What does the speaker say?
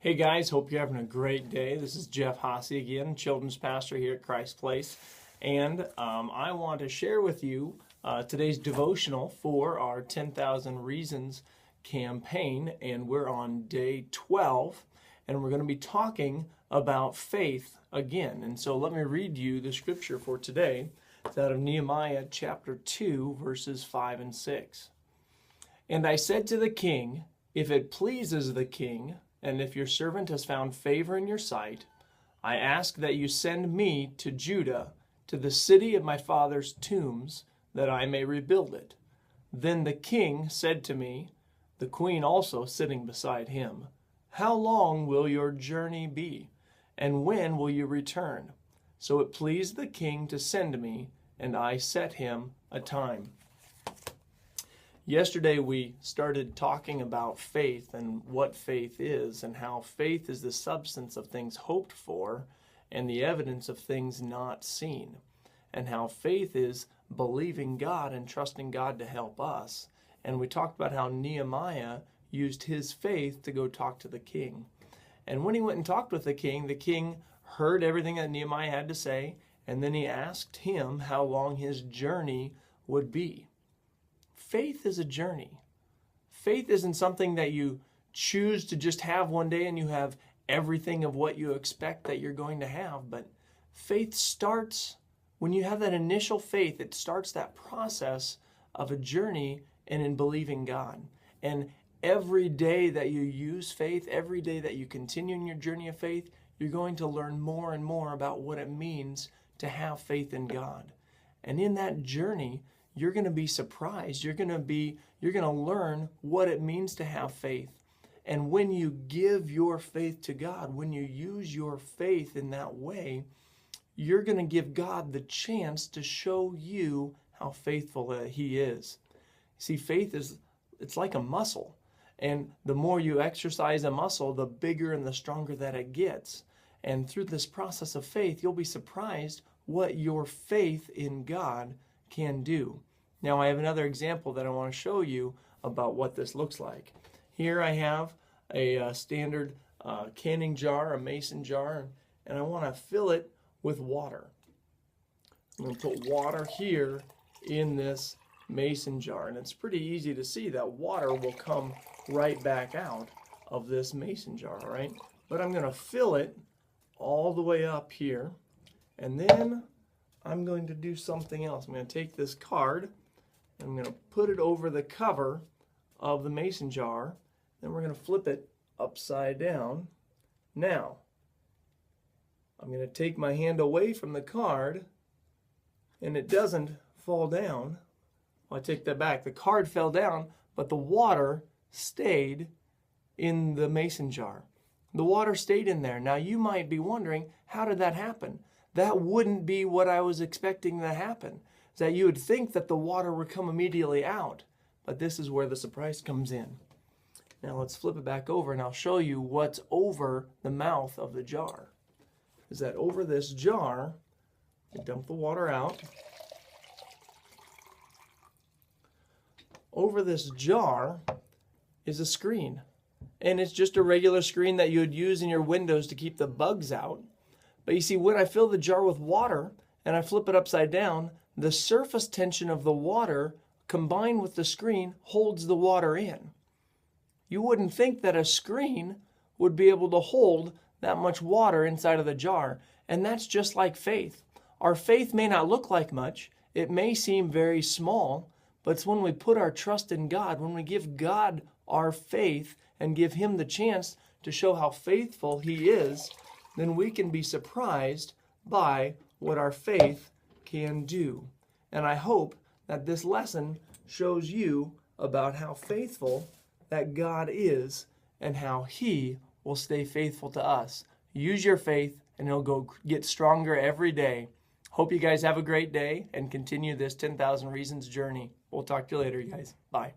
Hey guys, hope you're having a great day. This is Jeff Hasse again, children's pastor here at Christ Place. And I want to share with you today's devotional for our 10,000 Reasons campaign. And we're on day 12, and we're going to be talking about faith again. And so let me read you the scripture for today. It's out of Nehemiah chapter 2, verses 5 and 6. And I said to the king, if it pleases the king, and if your servant has found favor in your sight, I ask that you send me to Judah, to the city of my father's tombs, that I may rebuild it. Then the king said to me, the queen also sitting beside him, how long will your journey be, and when will you return? So it pleased the king to send me, and I set him a time. Yesterday we started talking about faith and what faith is, and how faith is the substance of things hoped for and the evidence of things not seen, and how faith is believing God and trusting God to help us. And we talked about how Nehemiah used his faith to go talk to the king. And when he went and talked with the king heard everything that Nehemiah had to say, and then he asked him how long his journey would be. Faith is a journey. Faith isn't something that you choose to just have one day and you have everything of what you expect that you're going to have. But faith starts when you have that initial faith. It starts that process of a journey and in believing God. And every day that you use faith, every day that you continue in your journey of faith, you're going to learn more and more about what it means to have faith in God. And in that journey, you're going to be surprised. You're going to learn what it means to have faith. And when you give your faith to God, when you use your faith in that way, you're going to give God the chance to show you how faithful He is. See, faith it's like a muscle. And the more you exercise a muscle, the bigger and the stronger that it gets. And through this process of faith, you'll be surprised what your faith in God can do. Now I have another example that I want to show you about what this looks like. Here I have a standard canning jar, a mason jar, and I want to fill it with water. I'm going to put water here in this mason jar, and it's pretty easy to see that water will come right back out of this mason jar, right? But I'm going to fill it all the way up here, and then I'm going to do something else. I'm going to take this card, and I'm going to put it over the cover of the mason jar. Then we're going to flip it upside down. Now, I'm going to take my hand away from the card, and it doesn't fall down. Well, I take that back. The card fell down, but the water stayed in the mason jar. The water stayed in there. Now, you might be wondering, how did that happen? That wouldn't be what I was expecting to happen. That you would think that the water would come immediately out. But this is where the surprise comes in. Now let's flip it back over and I'll show you what's over the mouth of the jar. Is that over this jar, I dump the water out. Over this jar is a screen. And it's just a regular screen that you would use in your windows to keep the bugs out. But you see, when I fill the jar with water and I flip it upside down, the surface tension of the water combined with the screen holds the water in. You wouldn't think that a screen would be able to hold that much water inside of the jar. And that's just like faith. Our faith may not look like much. It may seem very small, but it's when we put our trust in God, when we give God our faith and give Him the chance to show how faithful He is, then we can be surprised by what our faith can do. And I hope that this lesson shows you about how faithful that God is and how He will stay faithful to us. Use your faith and it'll go get stronger every day. Hope you guys have a great day and continue this 10,000 Reasons journey. We'll talk to you later, guys. Bye.